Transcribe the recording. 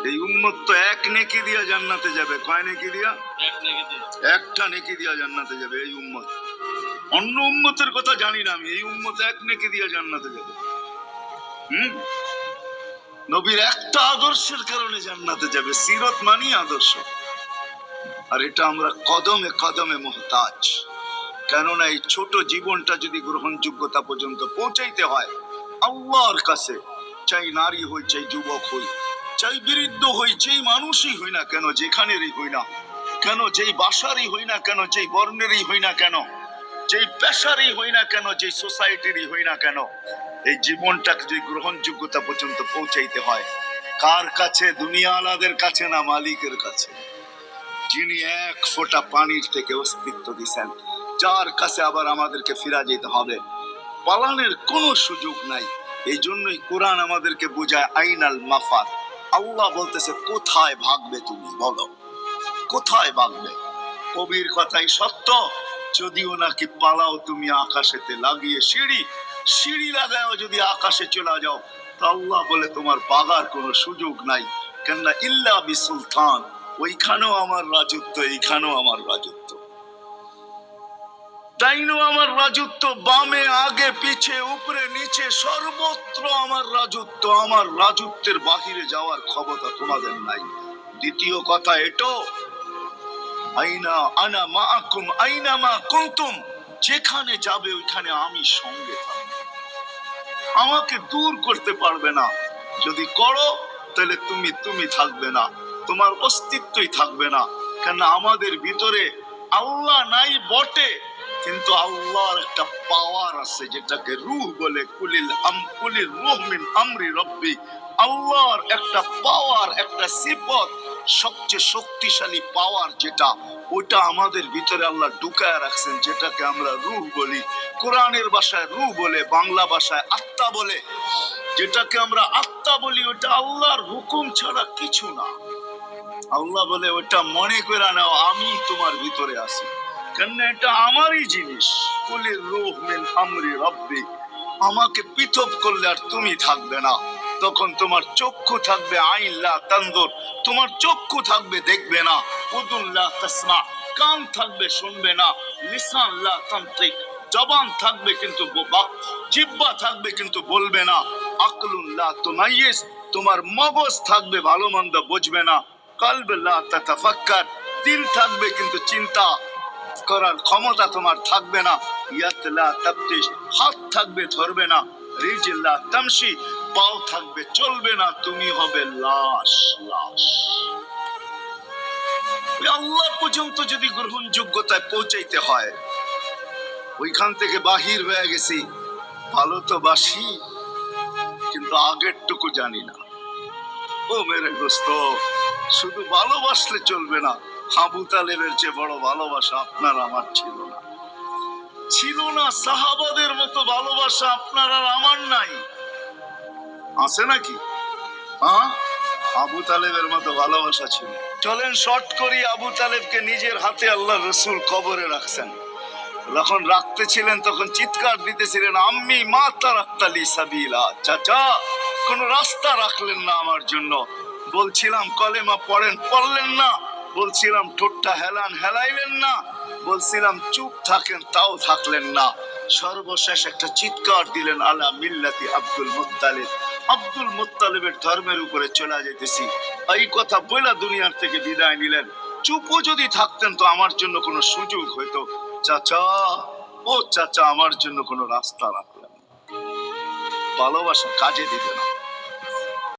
এই উম্মত তো এক নেকি দিয়া জান্নাতে যাবে। কয় নেকি দিয়া? একটা নেকি দিয়া জান্নাতে যাবে এই উম্মত। অন্য উম্মতের কথা জানি না আমি, এই উম্মত এক নেকি দিয়া জান্নাতে যাবে। নবীর একটা আদর্শের কারণে জান্নাতে যাবে। সিরত মানি আদর্শ। আর এটা আমরা কদমে কদমে মুহতাজ। কেননা এই ছোট জীবনটা যদি গ্রহণযোগ্যতা পর্যন্ত পৌঁছাইতে হয় আল্লাহর কাছে, চাই নারী হই, চাই যুবক হই, চাই বৃদ্ধ হই, যেই মানুষই হই না কেন, যেখানেরই হই না কেন, যেই বাসারই হই না কেন, যেই বর্ণেরই হই না কেন, যেই পেশারই হই না কেন, যেই সোসাইটিরই হই না কেন, এই জীবনটাকে যদি গ্রহণযোগ্যতা পর্যন্ত পৌঁছাইতে হয় কার কাছে? দুনিয়াওয়ালাদের কাছে না, মালিকের কাছে, যিনি এক ফোঁটা পানির থেকে অস্তিত্ব দিয়েছেন, যার কাছে আবার আমাদেরকে ফিরা যেতে হবে। পালানের কোনো সুযোগ নাই। এই জন্যই কোরআন আমাদেরকে বোঝায় আইনাল মাফার। আল্লাহ বলতেছে কোথায় ভাগবে তুমি, বলো কোথায় ভাগবে? কবির কথাই সত্য, যদিও নাকি পালাও তুমি আকাশেতে লাগিয়ে সিঁড়ি, সিঁড়ি লাগাও যদি আকাশে চলে যাও, তা আল্লাহ বলে তোমার পাগার কোনো সুযোগ নাই। কেননা ইল্লা বিসুলতান, ওইখানেও আমার রাজত্ব, এইখানেও আমার রাজত্ব, ডাইনো আমার রাজত্ব, বামে আগে পিছে উপরে নিচে সর্বত্র আমার রাজত্ব। আমার রাজত্বের বাহিরে যাওয়ার ক্ষমতা তোমাদের নাই। দ্বিতীয় কথা এটো, আইনা আনা মাআকুম আইনা মা কুনতুম, যেখানে যাবে ওইখানে আমি সঙ্গে থাকব। আমাকে দূর করতে পারবে না। যদি করো তাহলে তুমি থাকবে না, তোমার অস্তিত্বই থাকবে না। কেন আমাদের ভিতরে আল্লাহ নাই বটে, কিন্তু আল্লাহর একটা পাওয়ার আছে যেটাকে রূহ বলে। কুলির রূহ মিন আমরি রব্বি, আল্লাহর একটা পাওয়ার, একটা সিফত, সবচেয়ে শক্তিশালী পাওয়ার যেটা, ওটা আমাদের ভিতরে আল্লাহ ঢুকায় রাখছেন, যেটাকে আমরা রূহ বলি। কোরআনের ভাষায় রূহ বলে, বাংলা ভাষায় আত্মা বলে। যেটাকে আমরা আত্মা বলি ওটা আল্লাহর হুকুম ছাড়া কিছু না। আল্লাহ বলে ওটা মনে করে নাও আমি তোমার ভিতরে আছি, কেন এটা আমারই জিনিস। কুলির রূহ মিন আমরি রব্বি, আমাকে পৃথক করলে আর তুমি থাকবে না। তখন তোমার চক্ষু থাকবে আইন লা তানজুর, তোমার চক্ষু থাকবে দেখবে না। উযুন লা তাসমা, কান থাকবে শুনবে না। লিসান লা তানতিক, জবান থাকবে কিন্তু জিহ্বা থাকবে কিন্তু বলবে না। আকলুন লা তুমাইয়িজ, তোমার মগজ থাকবে ভালো মন্দ বুঝবে না। কলব লা তাতাফাক্কার, দিল থাকবে কিন্তু চিন্তা করার ক্ষমতা তোমার থাকবে না। ইয়াদ লা তাফতিশ, হাত থাকবে ধরবে না। রিজল লা তামশি, পাও থাকবে চলবে না। তুমি হবে লাশ। লাশ। আল্লাহ পর্যন্ত যদি গ্রহণযোগ্যতায় পৌঁছাইতে হয়, ওইখান থেকে বাহির হয়ে গেছি। ভালো তো বাসি, কিন্তু আগেরটুকু জানি না। ও মেরে দোস্ত, শুধু ভালোবাসলে চলবে না। আবু তালেবের চেয়ে বড় ভালোবাসা আপনার আমার ছিল না, ছিল না। সাহাবাদের মতো ভালোবাসা আপনার আর আমার নাই। আছে নাকি? হ্যাঁ, আবু তালেবের মতো ভালোবাসা ছিল। চলেন শর্ট করি। আবু তালেবকে নিজের হাতে আল্লাহ রসুল কবরে রাখছেন। যখন রাখতে ছিলেন তখন চিৎকার দিতেছিলেন, আম্মি মা তারাক্তালি সাবিলা, চাচা কোন রাস্তা রাখলেন না আমার জন্য। বলছিলাম কলেমা পড়েন, পড়লেন না। বলছিলাম ঠোঁটটা হেলান, হেলাইলেন না। বলছিলাম চুপ থাকেন, তাও থাকলেন না। সর্বশেষ একটা চিৎকার দিলেন, আলা মিল্লাতি আব্দুল মুত্তালিব, আব্দুল মুত্তালিবের ধর্মের উপরে চলে যেতেছি। এই কথা বলে দুনিয়ার থেকে বিদায় নিলেন। চুপও যদি থাকতেন তো আমার জন্য কোনো সুযোগ হইতো। চাচা, ও চাচা, আমার জন্য কোনো রাস্তা রাখলেন। ভালোবাসা কাজে দিবে না।